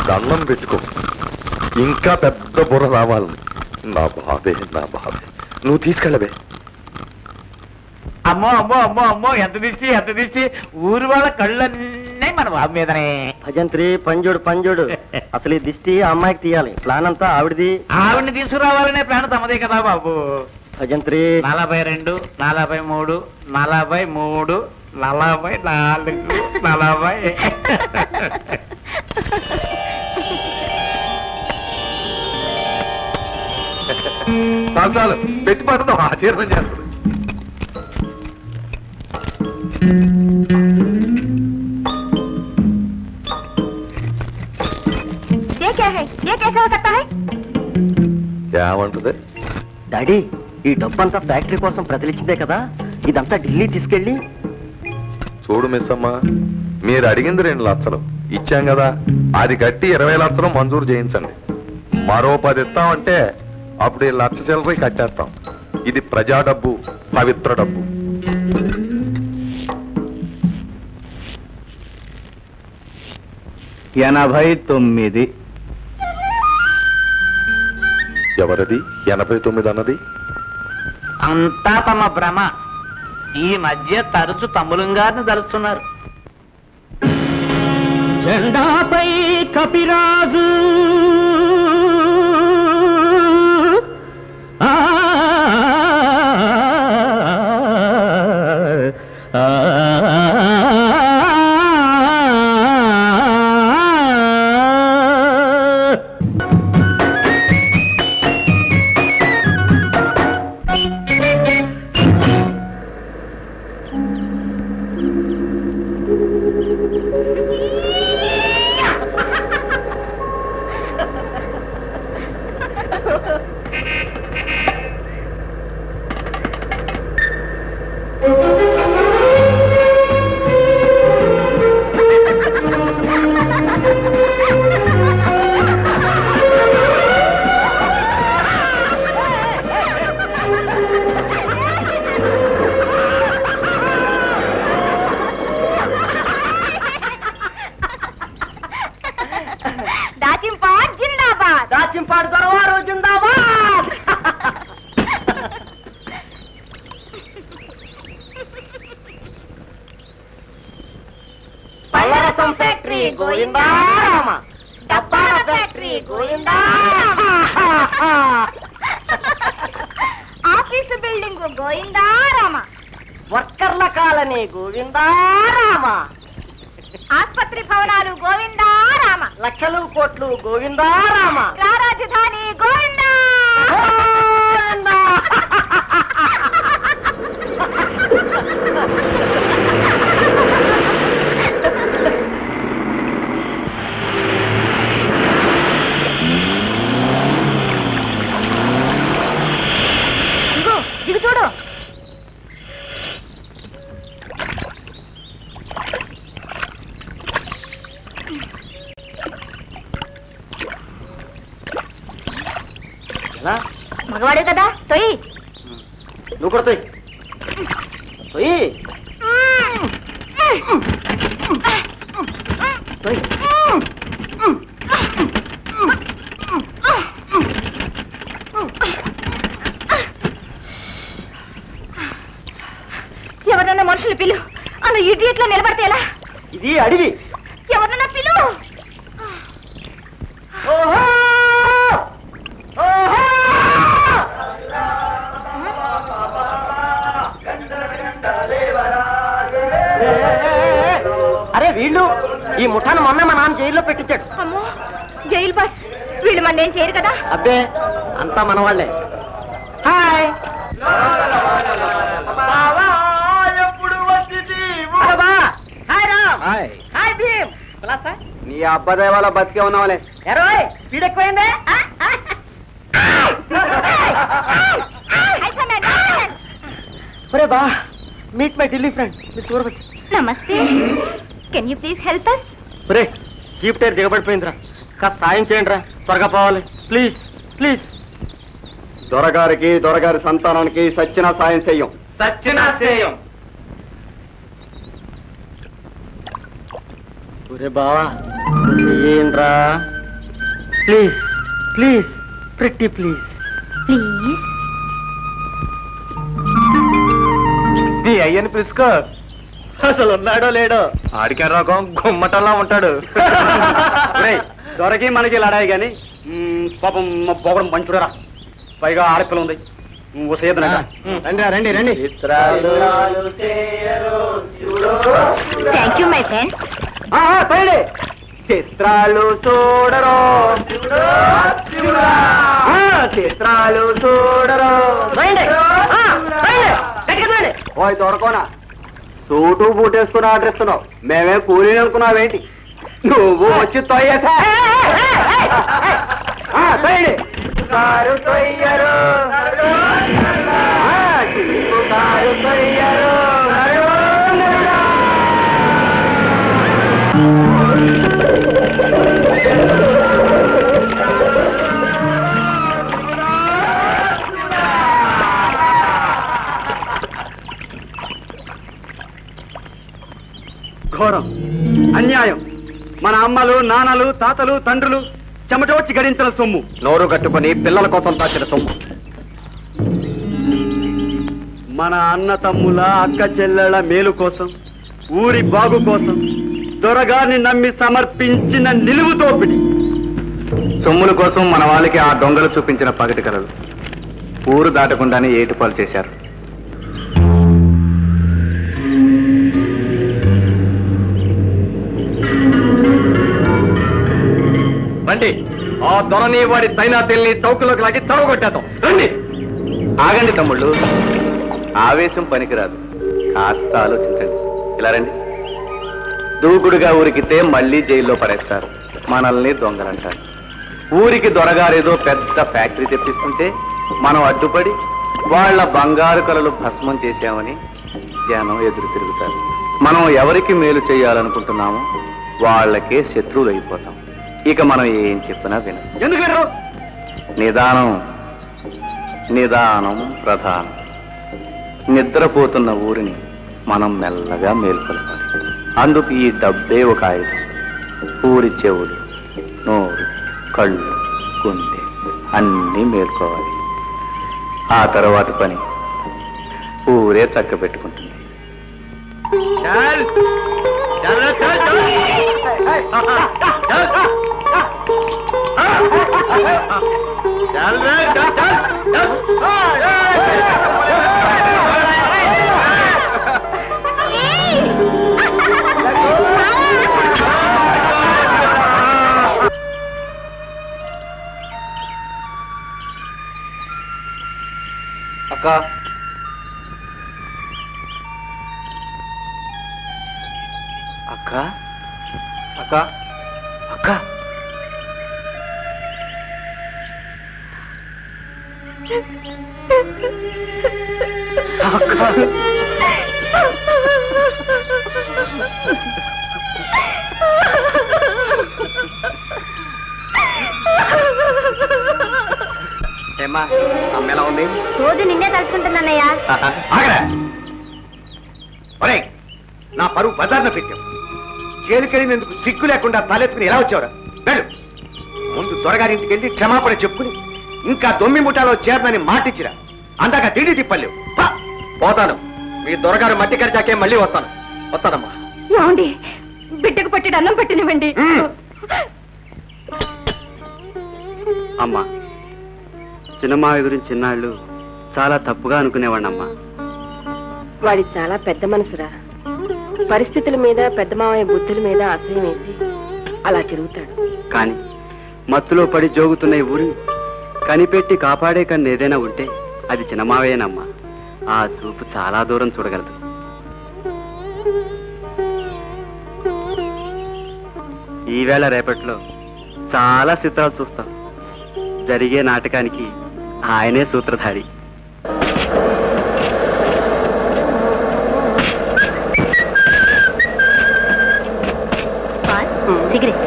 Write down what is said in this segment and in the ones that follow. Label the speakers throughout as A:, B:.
A: దండం పెట్టుకో, ఇంకా పెద్ద బుర్ర రావాలి. నా బాబే నా బాబే, నువ్వు తీసుకెళ్ళవే.
B: అమ్మో అమ్మో అమ్మో అమ్మో, ఎంత తీసి ఊరు వాళ్ళ కళ్ళన్నీ మన బాబు మీదనే.
C: భజంత్రి పంజోడు పంజోడు. అసలు ఈ దిష్టి ఆ అమ్మాయికి తీయాలి. ప్లాన్ అంతా ఆవిడది.
B: ఆవిడని తీసుకురావాలనే ప్లాన్ తమదే కదా బాబు.
C: భజంత్రి
B: 42, 43, 43, 44, 40.
A: చాలు పెట్టి పడతాం, ఆచరణ చేస్తుంది. ఏమంటుంది
C: డాడీ? ఈ డబ్బంతా ఫ్యాక్టరీ కోసం ప్రజలిచ్చిందే కదా, ఇదంతా ఢిల్లీ తీసుకెళ్ళి.
A: చూడు మిస్ అమ్మా, మీరు అడిగింది 2 లక్షలు ఇచ్చాం కదా, అది కట్టి 20 లక్షలు మంజూరు చేయించండి. మరో 10 ఇస్తామంటే అప్పుడు 1 లక్ష చిల్లర కట్టేస్తాం. ఇది ప్రజా డబ్బు, పవిత్ర డబ్బు.
D: $89.
A: ఎవరది 89 అన్నది?
B: అంతా తమ భ్రమ. ఈ మధ్య తరచు తమ్ములం గారిని తలుస్తున్నారు.
C: జెండాపై కపిరాజు
E: ఆఫీసు బిల్డింగ్ గోవిందారామ, వర్కర్ల కాలనీ గోవిందారామ, ఆస్పత్రి భవనాలు గోవిందారామ, లక్షలు కోట్లు గోవిందారామ, రాజధాని గోవిందా. దిగు చూడు. మగవాడే కదా, తొయ్యి.
C: నువ్వు కూడా తొయ్యి. తొయ్యి. తొయ్యి.
E: ఎవరన్నా మనుషులు పిలు. అన్న ఇడియట్లో నిలబడితే ఎలా?
C: ఇది అడివి.
E: ఎవరన్నా పిలు.
C: అరే వీళ్ళు ఈ ముఠాను మొన్న మా నాన్న జైల్లో పెట్టించాడు.
E: అమ్మో, జైలు బస్. వీళ్ళు మన ఏం చేయరు కదా?
C: అబ్బే, అంతా మన వాళ్ళే. హాయ్.
B: హాయ్ భీమ్.
C: నీ అబ్బాయి వాళ్ళ బతికే ఉన్నావాలే.
B: ఎరోయ్ వీడెక్కువైందే.
C: అరే బా, meet my Delhi friend miss Urvashi.
E: నమస్తే. Can you please help us?
C: ఒరే, జీప్ టైర్ దిగబడిపోయిందిరా, కాస్త సాయం చేయండి రా, త్వరగా పోవాలి ప్లీజ్ ప్లీజ్. దొరగారికి దొరగారి సంతానానికి సచ్చిన సాయం చెయ్యం.
B: సచ్చినా చేయం.
C: ఒరే బావా ఏంట్రా, please please pretty please.
E: Please.
B: నీ అయ్యని పిలుచుకో.
C: అసలు ఉన్నాడో లేడో.
B: ఆడికే రకం గుమ్మటంలా ఉంటాడు.
C: దొరకి మనకి లడాయి గాని పాపం పోవడం పంచుడరా. పైగా ఆడపిల్ల ఉంది. రండి రండి.
E: Thank you my friend.
C: చిత్రాలు చూడరో చిత్రాలు చూడరో. ఓయ్ దొరకోనా, సూటు బూటేసుకుని ఆర్డర్ ఇస్తున్నావు, మేమేం కూలీని అనుకున్నావేంటి? నువ్వు వచ్చి తొయ్యరు కారు తొయ్యరు కారు తొయ్యరు. ఘోరం, అన్యాయం. మన అమ్మలు నాన్నలు తాతలు తండ్రులు చెమటోడ్చి గడించిన సొమ్ము నోరు కట్టుకుని పిల్లల కోసం దాచిన సొమ్ము. మన అన్న తమ్ముల అక్క చెల్లెళ్ళ మేలు కోసం, ఊరి బాగు కోసం దొరగారిని నమ్మి సమర్పించిన నిలువు దోపిడి.
B: సొమ్ముల కోసం మన వాళ్ళకి ఆ దొంగలు చూపించిన పగటి కలలు ఊరు దాటకుండానే ఏటుపాలు చేశారు.
C: రండి, ఆ దొరని వాడి తైనాతెల్ని చౌకలోకి లాగి తవగొట్టేద్దాం. రండి.
B: ఆగండి తమ్ముళ్ళు, ఆవేశం పనికిరాదు, కాస్త ఆలోచించండి. ఇలా రండి. దూకుడుగా ఊరికితే మళ్ళీ జైల్లో పడేస్తారు, మనల్ని దొంగలంటారు. ఊరికి దొరగారేదో పెద్ద ఫ్యాక్టరీ తెప్పిస్తుంటే మనం అడ్డుపడి వాళ్ళ బంగారు కలలు భస్మం చేశామని జనం ఎదురు తిరుగుతారు. మనం ఎవరికి మేలు చేయాలనుకుంటున్నామో వాళ్ళకే శత్రువులు అయిపోతాం. ఇక మనం ఏం చెప్పినా వినం.
C: ఎందుకు
B: నిదానం నిదానం ప్రధానం. నిద్రపోతున్న ఊరిని మనం మెల్లగా మేల్కొల్పాలి. అందుకు ఈ డబ్బే ఒక ఆయుధం. ఊరి చెవులు, నోరు, కళ్ళు, గుండె అన్నీ మేల్కోవాలి. ఆ తర్వాత పని ఊరే చక్క పెట్టుకుంటుంది.
C: అక్క,
B: అక్క
C: అక్క,
B: అక్క
C: ఏమ్మా, అమ్మ ఎలా ఉంది?
E: రోజు నిన్నే తలుచుకుంటున్నానయ్యా.
C: ఆగరా. ఒరేయ్, నా పరువు బజార్న పెట్టావు. జైలుకెళ్ళినందుకు సిగ్గు లేకుండా తలెత్తుకుని ఎలా వచ్చావురా? వెళ్ళు. ముందు దొరగారింటికి వెళ్ళి క్షమాపణ చెప్పుకుని ఇంకా దొమ్మి ముఠాలో చేరదని మాటిచ్చిరా. అందాక తిండి తిప్పలేవు. పోతాను. మీ దొరగారు మట్టి ఖర్చాకే మళ్ళీ వస్తాను. వస్తానమ్మా.
E: ఏమండి, బిడ్డకు పట్టిన అన్నం పెట్టినివ్వండి.
C: అమ్మా, చిన్నమావి గురించి చిన్నాళ్ళు చాలా తప్పుగా అనుకునేవాడినమ్మా.
D: వాడి చాలా పెద్ద మనసురా. పరిస్థితుల మీద పెద్ద మావయ్య బుద్ధుల మీద ఆశ్రయం వేసి అలా తిరుగుతాడు.
C: కానీ మత్తులో పడి జోగుతున్న ఈ ఊరిని కనిపెట్టి కాపాడే కన్ను ఏదైనా ఉంటే అది చిన్నమావేనమ్మా. ఆ చూపు చాలా దూరం చూడగలదు. ఈవేళ రేపట్లో చాలా చిత్రాలు చూస్తాం. జరిగే నాటకానికి ఆయనే సూత్రధారి.
E: సిగరెట్.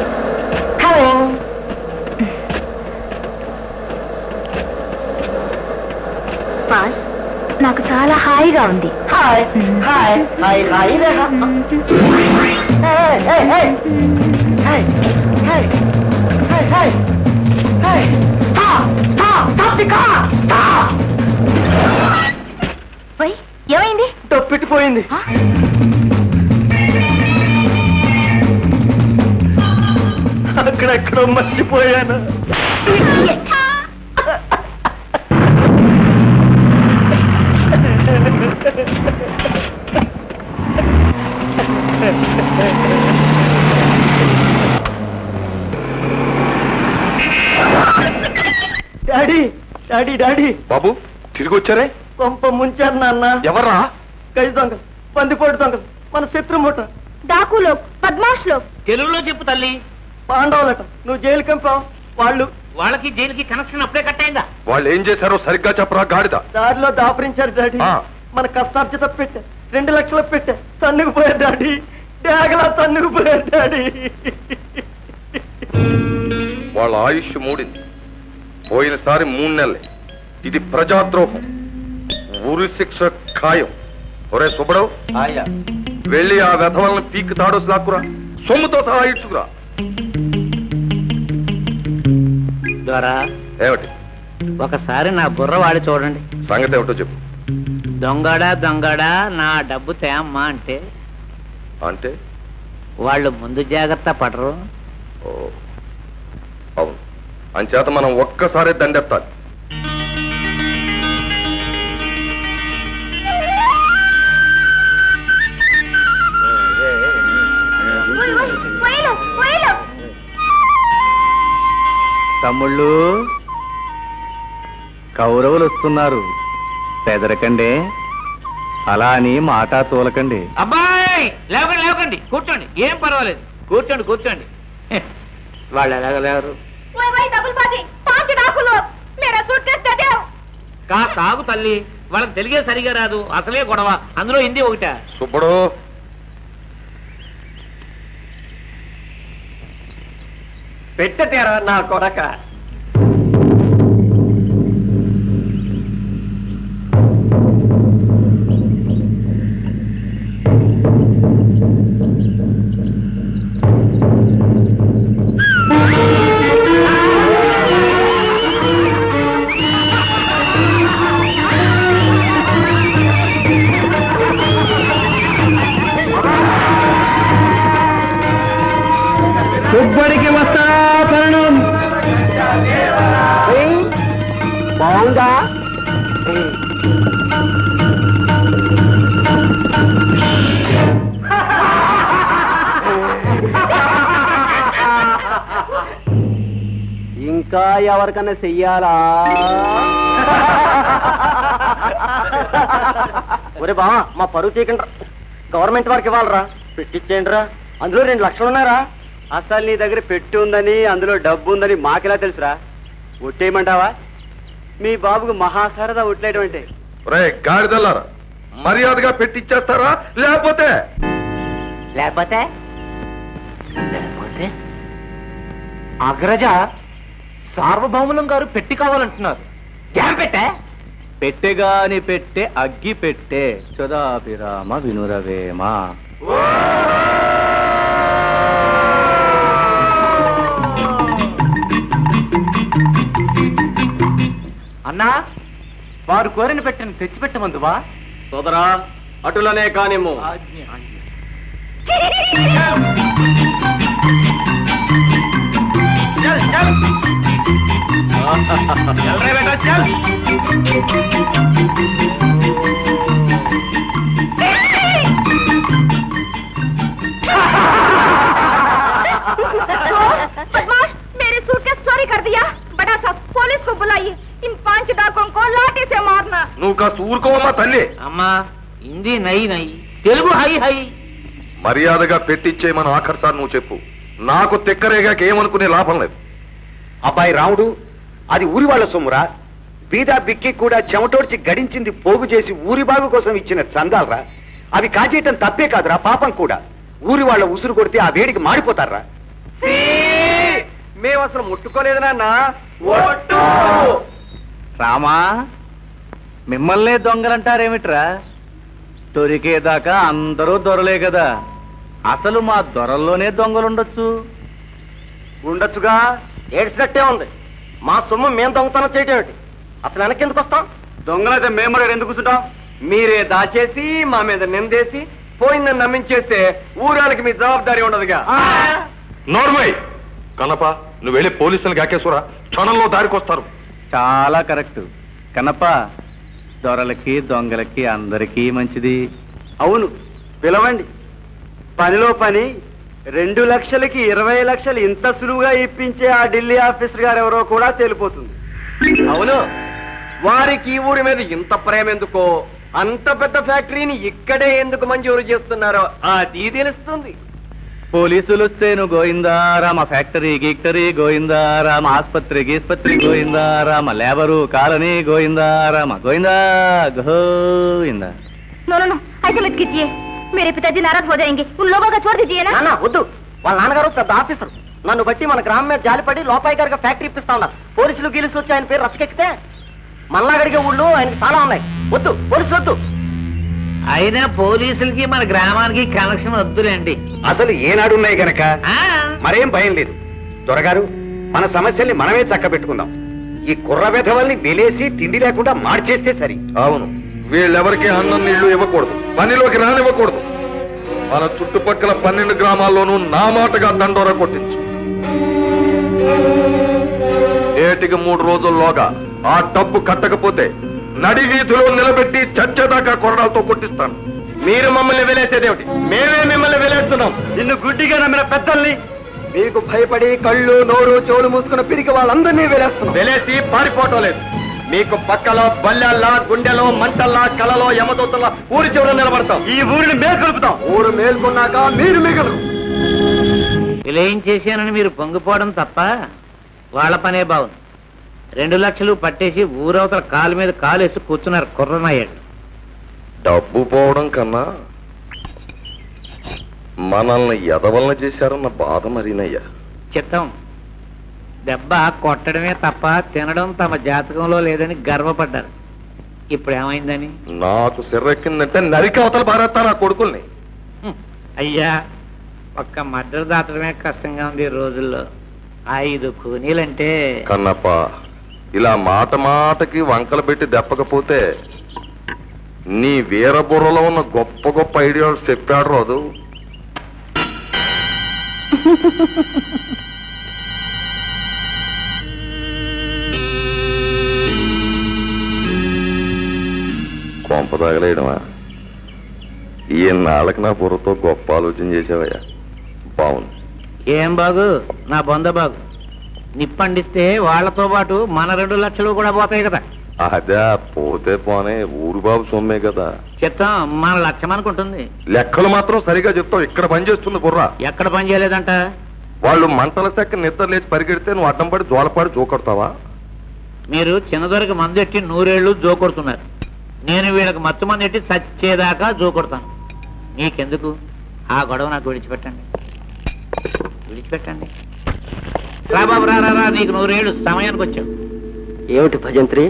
E: నాకు చాలా హాయిగా ఉంది.
C: హాయ్ హాయ్ హాయ్ హాయ్
E: ఏమైంది?
C: తప్పెట్టిపోయింది. అక్కడెక్కడో మర్చిపోయాను. డాడీ డాడీ డాడీ
A: బాబు తిరిగి వచ్చారే?
C: పంప ముంచారు నాన్న.
A: ఎవర్రా?
C: గజ దొంగ, పందిపోటు దొంగ, మన శత్రుమూట.
E: డాకులో, పద్మాష్లో.
F: తెలుగులో చెప్పు తల్లి.
C: పాండవులట. నువ్వు జైలు కంపావు.
F: వాళ్ళకి జైలుకి కనెక్షన్ అప్పుడే కట్ అయిందా?
A: వాళ్ళు ఏం చేశారో సరిగ్గా చెప్పరా గాడిద.
C: దారిలో దాపరించారు డాడీ. మన కష్టార్జిత పెట్టే 2 లక్షలు పెట్టే తన్నుకుపోయారు డాడీ. డాగలా తన్నుకుపోయారు డాడీ.
A: వాళ్ళ ఆయుష్ మూడింది. పోయినసారి 3 నెలలే. ఇది ప్రజాద్రోహం. ఊరి శిక్ష ఖాయం. ఒరే సుబ్బడవు, వెళ్ళి ఆ వెధవలను పీక్ తాడోసి లాక్కురా, సొమ్ముతో సహా ఇచ్చుకురా.
F: ద్వారా
A: ఏమిటి
F: ఒకసారి నా బుర్ర వాడి చూడండి.
A: సంగతి ఏమిటో చెప్పు.
F: దొంగడా నా డబ్బు తేమ్మా అంటే
A: అంటే
F: వాళ్ళు ముందు జాగ్రత్త పడరు.
A: ఓ, అవును. అంచేత మనం ఒక్కసారి దండెత్తాలి.
B: తమ్ముళ్ళు, కౌరవులు వస్తున్నారు. పెదరకండి, అలా అని మాట తోలకండి.
F: అబ్బాయి లేవకండి కూర్చోండి. ఏం పర్వాలేదు, కూర్చోండి. వాళ్ళు ఎలాగలేరు. కాగు తల్లి, వాళ్ళకి తెలిగే సరిగా రాదు. అసలే గొడవ, అందులో హిందీ ఒకట.
A: సుబ్బడు,
C: పెట్టేరా నా కొడక. సుబ్బడికి వస్తా పరణం. బాగుందా? ఇంకా ఎవరికన్నా చెయ్యాలా? ఒరే బా, మా పరువు తీయకండి. గవర్నమెంట్ వారికి ఇవ్వాలరా. పెట్టించేయండి రా. అందులో 2 లక్షలు ఉన్నారా? అసలు నీ దగ్గర పెట్టి ఉందని, అందులో డబ్బు ఉందని మాకెలా తెలుసురా? ఒట్టేయమంటావా? మీ బాబుకు మహాసరదా ఒట్లేయడం అంటే.
A: రే గాడిదల్లారా, మర్యాదగా పెట్టిచ్చేస్తారా? లేకపోతే
F: అగ్రజ సార్వభౌములం గారు పెట్టి కావాలంటున్నారు.
B: పెట్టెగాని పెట్టే అగ్గి పెట్టే చదాభిరామ వినురవేమ.
F: అన్నా, వారు కోరిన పెట్టిన తెచ్చిపెట్టమందువా?
C: సోదరా, అటులనే కానిమ్ము.
E: बदमाश, मेरे सूटकेस चोरी कर दिया. बड़ा साहब, पुलिस को बुलाइए. इन 5 डाकुओं को लाठी से मारना.
A: నువ్వు కాస్త ఊరుకోవమ్మా తల్లి.
F: అమ్మా, హిందీ నై తెలుగు హై.
A: మర్యాదగా పెట్టిచ్చేయమని ఆఖరిసారి నువ్వు చెప్పు. నాకు తిక్కరేగాక ఏమనుకునే లాభం లేదు.
C: అబ్బాయి రాముడు, అది ఊరి వాళ్ళ సొమ్మురా. బీదా బిక్కి కూడా చెమటోడ్చి గడించింది పోగు చేసి ఊరి బాగు కోసం ఇచ్చిన చందాలరా. అవి కాజేయటం తప్పే కాదురా, పాపం కూడా. ఊరి వాళ్ళ ఉసురు కొడితే ఆ వేడికి మాడిపోతారా. మేము అసలు ముట్టుకోలేదు నాన్న.
B: రామా, మిమ్మల్నే దొంగలంటారేమిట్రా? దొరికేదాకా అందరూ దొరలే కదా. అసలు మా దొరల్లోనే దొంగలుండొచ్చు.
C: ఉండొచ్చుగా, ఏడ్చినట్టే ఉంది. మా సొమ్ము మేము దొంగతనం చేయటం ఏమిటి? అసలు వెనకెందుకు వస్తాం? దొంగలైతే మేము మరి ఎందుకు కూర్చుంటాం? మీరే దాచేసి మా మీద నిందేసి పోయిందని నమ్మించేస్తే ఊరానికి మీ జవాబారి ఉండదుగా.
A: నోర్మయ్ కనప, నువ్వు వెళ్ళి పోలీసులు కాకేశ్వరా, క్షణంలో దారికొస్తారు.
B: చాలా కరెక్ట్ కన్నప్ప. దొరలకి దొంగలకి అందరికీ మంచిది.
C: అవును, పిలవండి. పనిలో పని 2 లక్షలకి 20 లక్షలు ఇంత సులువుగా ఇప్పించే ఆ ఢిల్లీ ఆఫీసర్ గారు ఎవరో కూడా తెలిపోతుంది. అవును, వారికి ఊరి మీద ఇంత ప్రేమ ఎందుకో, అంత పెద్ద ఫ్యాక్టరీని ఇక్కడే ఎందుకు మంజూరు చేస్తున్నారో అది తెలుస్తుంది.
B: పోలీసులు వస్తేను గోయిందారామ, ఫ్యాక్టరీ గీక్టరీ గోయిందారామ, ఆస్పత్రి గీస్పత్రి గోయిందారామ, లేబరు కాలనీ గోయిందారామ, గోయిందా గోయిందా.
E: नो नो नो, ऐसे मत कीजिए, मेरे पिताजी नाराज हो जाएंगे. उन लोगों का छोड़ दीजिए ना.
C: నాన్న వద్దు, వాళ్ళ నాన్నగారు పెద్ద ఆఫీసర్. నన్ను బట్టి మన గ్రామం మీద జాలిపడి లోపాయి గారికి ఫ్యాక్టరీ ఇప్పిస్తా ఉన్నారు. పోలీసులు గీలుసులు వచ్చి ఆయన పేరు రచ్చకెక్కితే మల్లాగడిగే ఊళ్ళు ఆయనకి చాలా ఉన్నాయి. వద్దు, పోలీసులు వద్దు.
F: అయినా పోలీసులకి మన గ్రామానికి కనెక్షన్ వద్దులేండి.
C: అసలు ఏనాడున్నాయి గనక మరేం భయం లేదు. దొరగారు, మన సమస్యల్ని మనమే చక్క పెట్టుకుందాం. ఈ కుర్ర వెధవల్ని వెలేసి తిండి లేకుండా మార్చేస్తే సరి.
A: అవును, వీళ్ళెవరికి అన్నం నీళ్లు ఇవ్వకూడదు, పనిలోకి రానివ్వకూడదు. మన చుట్టుపక్కల 12 గ్రామాల్లోనూ నా మాటగా దండోరా కొట్టించు. ఏటికి 3 రోజుల్లోగా ఆ డబ్బు కట్టకపోతే నడి వీధిలో నిలబెట్టి చచ్చేదాకా కొరడాలతో కొట్టిస్తాను.
C: మీరు మమ్మల్ని వెలేసేదేమిటి? మేమే మిమ్మల్ని వెలేస్తున్నాం. నిన్ను గుడ్డిగా నమ్మిన పెద్దల్ని మీకు భయపడి కళ్ళు నోరు చెవులు మూసుకున్న పిరికి వాళ్ళందరినీ వెలేస్తున్నాం. వెలేసి పారిపోవటం లేదు. మీకు పక్కలో బల్లెల్లా, గుండెలో మంటల్లా, కలలో యమదూతల్లా ఊరి చివర నిలబడతాం. ఈ ఊరిని మేల్కొలుపుతాం. ఊరు మేల్కొన్నాక మీరు మిగలరు.
F: ఇలా ఏం చేశానని మీరు పొంగిపోవడం తప్ప వాళ్ళ పనే బాగుంది. 2 లక్షలు పట్టేసి ఊరవతల కాలు మీద కాలేసి కూర్చున్నారు కుర్రనాయాడు.
A: డబ్బు పోవడం కన్నా మనల్ని ఎదవలన చేశారన్న బాధ మరీనయ్యా.
F: చిత్తం, దెబ్బ కొట్టడమే తప్ప తినడం తమ జాతకంలో లేదని గర్వపడ్డారు. ఇప్పుడు ఏమైందని?
A: నాకు సిర్రెక్కిందంటే నరికి అవతల పారేస్తా నా కొడుకుల్ని.
F: అయ్యా, ఒక్క మద్దతు దాటడమే కష్టంగా ఉంది ఈ రోజుల్లో. 5 కూనీలంటే.
A: కన్నప్ప, ఇలా మాట మాటకి వంకలు పెట్టి దెప్పకపోతే నీ వీరబుర్రలో ఉన్న గొప్ప గొప్ప ఐడియాలు చెప్పాడు రోజు. కొంప తగలేయడమా? ఈనాళ్ళకి నా బుర్రతో గొప్ప ఆలోచన చేసావయ్యా. బాగుంది.
F: ఏం బాగు? నా బొంద బాగు. నిప్పండిస్తే వాళ్లతో పాటు మన 2 లక్షలు కూడా పోతాయి కదా.
A: అదే పోతే పోనే, ఊరు బాబు సొమ్మే కదా.
F: చిత్తం మన లక్ష్యం అనుకుంటుంది.
A: లెక్కలు మాత్రం సరిగా చెప్తావు. ఇక్కడ పని చేస్తుంది బుర్రా.
F: ఎక్కడ పని చేయలేదంట?
A: వాళ్ళు మంటల సెక్క నిద్ర లేచి పరిగెడితే నువ్వు అడ్డం పడి జోలపాడి జోకొడతావా?
F: మీరు చిన్నదొరికి మందు ఎట్టి 100 ఏళ్ళు జోకొడుతున్నారు. నేను వీళ్ళకి మత్తు మంది ఎట్టి చచ్చేదాకా జోకొడతాను. నీకెందుకు ఆ గొడవ? నాకు విడిచిపెట్టండి, విడిచిపెట్టండి. రా బాబు, రా రా రా, నీకు 100 ఏళ్ళు సమయానికి వచ్చావు.
C: ఏమిటి భజంత్రి?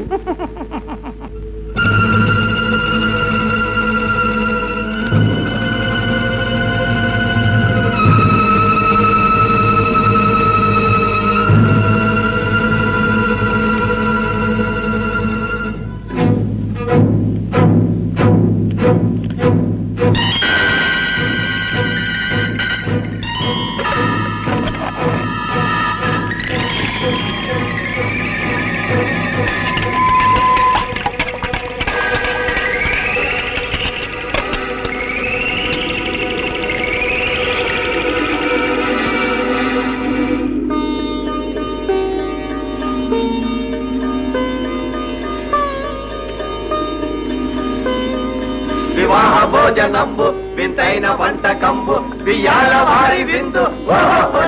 C: వివాహ భోజనంబు వింతైన వంటకంబు బియ్యాల వారి విందు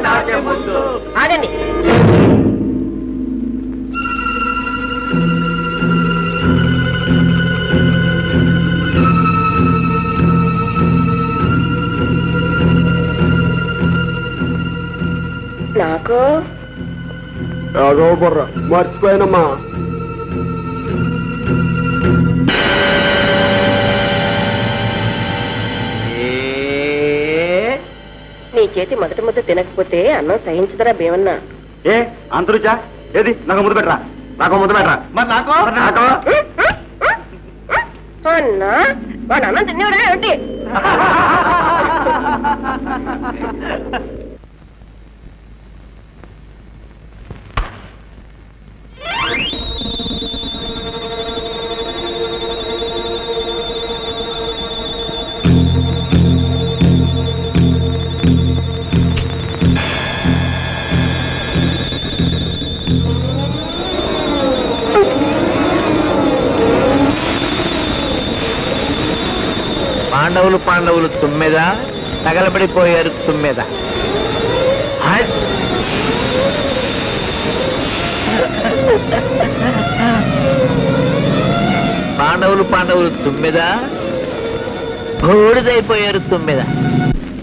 C: నాకే ముందు.
D: ఆగండి. నాకు
C: మర్చిపోయినమ్మా.
D: చేతి మొదటి ముద్ద తినకపోతే అన్నం సహించదరా భీమన్నా?
B: ఏ అంతరుచా ఏది నాకు ముద్దు పెట్టరా, నాకు ముద్దు పెట్టరా. మరి నాకు
D: అన్నా వాడు అన్నం తినేవరా ఏంటి?
F: పాండవులు తుమ్మెద తగలబడిపోయారు తుమ్మెద. పాండవులు తుమ్మెద బూడిదైపోయారు తుమ్మెద.